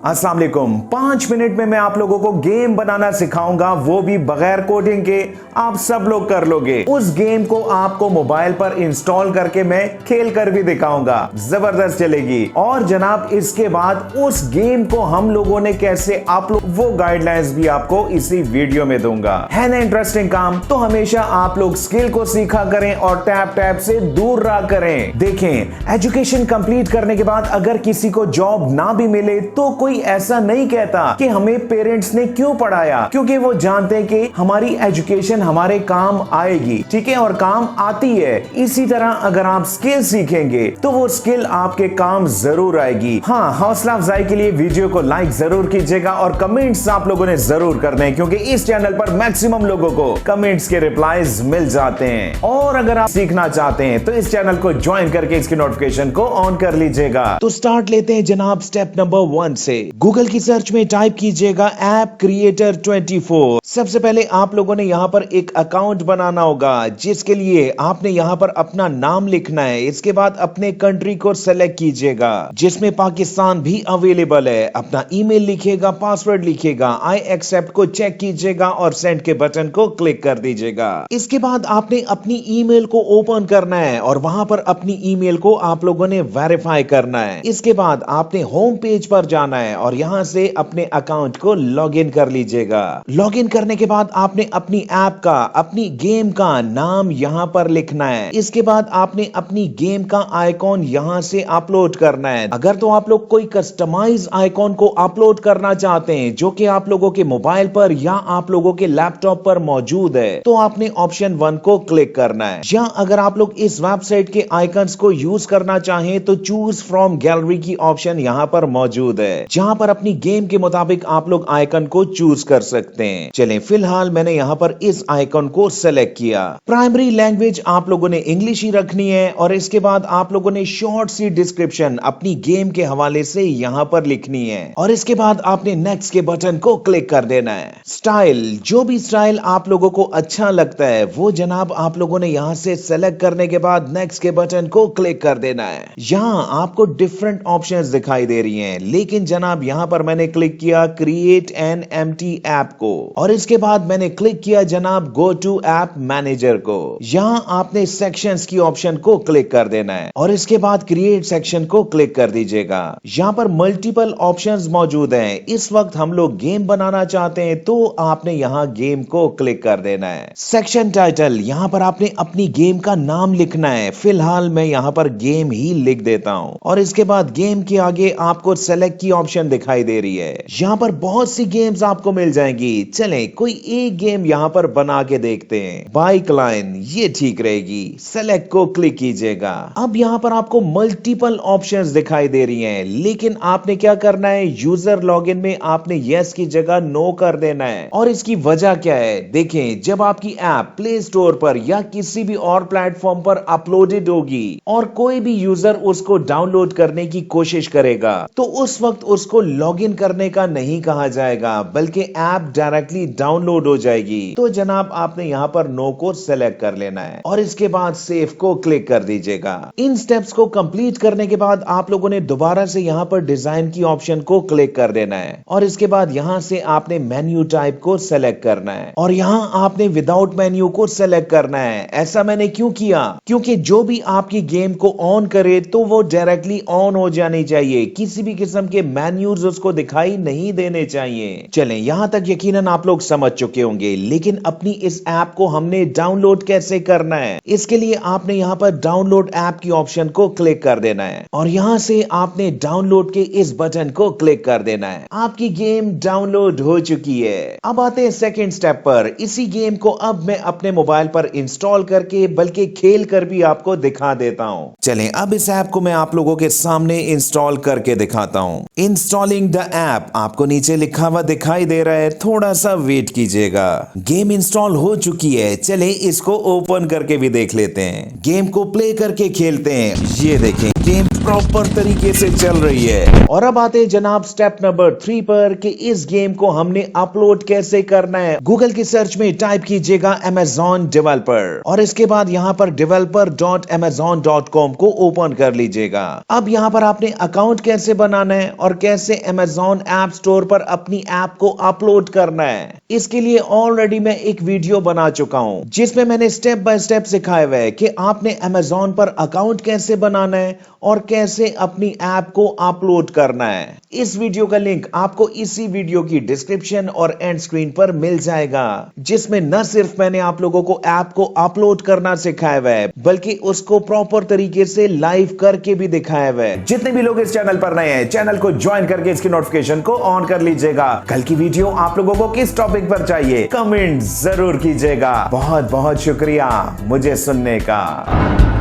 अस्सलाम वालेकुम। 5 मिनट में मैं आप लोगों को गेम बनाना सिखाऊंगा, वो भी बगैर कोडिंग के। आप सब लोग कर लोगे। उस गेम को आपको मोबाइल पर इंस्टॉल करके मैं खेल कर भी दिखाऊंगा, जबरदस्त चलेगी। और जनाब इसके बाद उस गेम को हम लोगों ने कैसे अपलोड, वो गाइडलाइंस भी आपको इसी वीडियो में दूंगा। है ना इंटरेस्टिंग काम? तो हमेशा आप लोग स्किल को सीखा करें और टैब से दूर रहा करें। देखें, एजुकेशन कंप्लीट करने के बाद अगर किसी को जॉब ना भी मिले तो कोई ऐसा नहीं कहता कि हमें पेरेंट्स ने क्यों पढ़ाया, क्योंकि वो जानते हैं कि हमारी एजुकेशन हमारे काम आएगी, ठीक है, और काम आती है। इसी तरह अगर आप स्किल सीखेंगे तो वो स्किल आपके काम जरूर आएगी। हाँ, हौसला अफजाई के लिए वीडियो को लाइक जरूर कीजिएगा और कमेंट्स आप लोगों ने जरूर करने हैं, क्योंकि इस चैनल पर मैक्सिमम लोगों को कमेंट्स के रिप्लाईज मिल जाते हैं। और अगर आप सीखना चाहते हैं तो इस चैनल को ज्वाइन करके इसकी नोटिफिकेशन को ऑन कर लीजिएगा। तो स्टार्ट लेते हैं जनाब स्टेप नंबर 1 से। गूगल की सर्च में टाइप कीजिएगा ऐप क्रिएटर 24। सबसे पहले आप लोगों ने यहाँ पर एक अकाउंट बनाना होगा, जिसके लिए आपने यहाँ पर अपना नाम लिखना है। इसके बाद अपने कंट्री को सेलेक्ट कीजिएगा, जिसमें पाकिस्तान भी अवेलेबल है। अपना ईमेल लिखिएगा, पासवर्ड लिखिएगा, आई एक्सेप्ट को चेक कीजिएगा और सेंड के बटन को क्लिक कर दीजिएगा। इसके बाद आपने अपनी ईमेल को ओपन करना है और वहां पर अपनी ईमेल को आप लोगों ने वेरीफाई करना है। इसके बाद आपने होम पेज पर जाना है और यहां से अपने अकाउंट को लॉगिन कर लीजिएगा। लॉगिन करने के बाद आपने अपनी ऐप का, अपनी गेम का नाम यहां पर लिखना है। इसके बाद आपने अपनी गेम का आइकॉन यहां से अपलोड करना है। अगर तो आप लोग कोई कस्टमाइज आइकॉन को अपलोड करना चाहते हैं जो कि आप लोगों के मोबाइल पर या आप लोगों के लैपटॉप पर मौजूद है, तो आपने ऑप्शन 1 को क्लिक करना है। या अगर आप लोग इस वेबसाइट के आइकन्स को यूज करना चाहें तो चूज फ्रॉम गैलरी की ऑप्शन यहां पर मौजूद है, जहां पर अपनी गेम के मुताबिक आप लोग आइकन को चूज कर सकते हैं। चलें, फिलहाल मैंने यहां पर इस आइकन को सेलेक्ट किया। प्राइमरी लैंग्वेज आप लोगों ने इंग्लिश ही रखनी है और इसके बाद आप लोगों ने शॉर्ट सी डिस्क्रिप्शन अपनी गेम के हवाले से यहां पर लिखनी है और इसके बाद आपने नेक्स्ट के बटन को क्लिक कर देना है। स्टाइल, जो भी स्टाइल आप लोगों को अच्छा लगता है वो जनाब आप लोगों ने यहां से सेलेक्ट करने के बाद नेक्स्ट के बटन को क्लिक कर देना है। यहां आपको डिफरेंट ऑप्शंस दिखाई दे रही हैं, लेकिन जनाब यहां पर मैंने क्लिक किया क्रिएट एन एम्प्टी ऐप को और इसके बाद मैंने क्लिक किया जनाब गो टू ऐप मैनेजर को। यहां आपने सेक्शंस की ऑप्शन को क्लिक कर देना है और इसके बाद क्रिएट सेक्शन को क्लिक कर दीजिएगा। यहां पर मल्टीपल ऑप्शंस मौजूद हैं। इस वक्त हम लोग गेम बनाना चाहते हैं तो आपने यहां गेम को क्लिक कर देना है। सेक्शन टाइटल, यहां पर आपने अपनी गेम का नाम लिखना है। फिलहाल मैं यहां पर गेम ही लिख देता हूं और इसके बाद गेम के आगे आपको सेलेक्ट की ऑप्शन दिखाई दे रही है। यहाँ पर बहुत सी गेम्स आपको मिल जाएंगी। चलें, कोई एक गेम यहाँ पर बना के देखते हैं। बाइक लाइन, ये ठीक रहेगी। सेलेक्ट को क्लिक कीजिएगा। अब यहाँ पर आपको मल्टीपल ऑप्शंस दिखाई दे रही हैं, लेकिन आपने क्या करना है, यूजर लॉगिन में आपने यस की जगह नो कर देना है। और इसकी वजह क्या है, देखें, जब आपकी ऐप प्ले स्टोर पर या किसी भी और प्लेटफॉर्म पर अपलोडेड होगी और कोई भी यूजर उसको डाउनलोड करने की कोशिश करेगा तो उस वक्त उसको लॉगिन करने का नहीं कहा जाएगा, बल्कि ऐप डायरेक्टली डाउनलोड हो जाएगी। तो जनाब आपने यहाँ पर नो को सेलेक्ट कर लेना है और इसके बाद सेव को क्लिक कर दीजिएगा। इन स्टेप्स को कंप्लीट करने के बाद आप लोगों ने दोबारा से यहाँ पर डिजाइन की ऑप्शन को क्लिक कर देना है और इसके बाद यहाँ से आपने मेन्यू टाइप को सेलेक्ट करना है और यहाँ आपने विदाउट मेन्यू को सेलेक्ट करना है। ऐसा मैंने क्यों किया, क्योंकि जो भी आपकी गेम को ऑन करे तो वो डायरेक्टली ऑन हो जानी चाहिए, किसी भी किस्म के मेन्यूज उसको दिखाई नहीं देने चाहिए। चलें, यहां तक यकीनन आप लोग समझ चुके होंगे, लेकिन अपनी इस ऐप को हमने डाउनलोड कैसे करना है, इसके लिए आपने यहां पर डाउनलोड ऐप की ऑप्शन को क्लिक कर देना है और यहां से आपने डाउनलोड के इस बटन को क्लिक कर देना है। आपकी गेम डाउनलोड हो चुकी है। अब आते हैं सेकेंड स्टेप पर। इसी गेम को अब मैं अपने मोबाइल पर इंस्टॉल करके बल्कि खेल कर भी आपको दिखा देता हूं। चलें, अब इस ऐप को मैं आप लोगों के सामने इंस्टॉल करके दिखाता हूं। इंस्टॉलिंग द ऐप आपको नीचे लिखा हुआ दिखाई दे रहा है, थोड़ा सा वेट कीजिएगा। गेम इंस्टॉल हो चुकी है। चलें, इसको ओपन करके भी देख लेते हैं। गेम को प्ले करके खेलते हैं। ये देखें, गेम गेम प्रॉपर तरीके से चल रही है। और अब आते हैं जनाब स्टेप नंबर 3 पर कि इस गेम को हमने अपलोड कैसे करना है। गूगल की सर्च में टाइप कीजिएगा Amazon डेवलपर और इसके बाद यहाँ पर developer.amazon.com को ओपन कर लीजिएगा। अब यहाँ पर आपने अकाउंट कैसे बनाना है और कैसे Amazon ऐप स्टोर पर अपनी ऐप को अपलोड करना है, इसके लिए ऑलरेडी मैं एक वीडियो बना चुका हूँ जिसमें मैंने स्टेप बाय स्टेप सिखाया हुआ है कि आपने Amazon पर अकाउंट कैसे बनाना है और कैसे अपनी ऐप को अपलोड करना है। इस वीडियो का लिंक आपको इसी वीडियो की डिस्क्रिप्शन और एंड स्क्रीन पर मिल जाएगा, जिसमें न सिर्फ मैंने आप लोगों को ऐप को अपलोड करना सिखाया हुआ है बल्कि उसको प्रॉपर तरीके से लाइव करके भी दिखाया हुआ है। जितने भी लोग इस चैनल पर नए हैं, चैनल को ज्वाइन करके इसकी नोटिफिकेशन को ऑन कर लीजिएगा। कल की वीडियो आप लोगों को किस टॉपिक पर चाहिए कमेंट जरूर कीजिएगा। बहुत बहुत शुक्रिया मुझे सुनने का।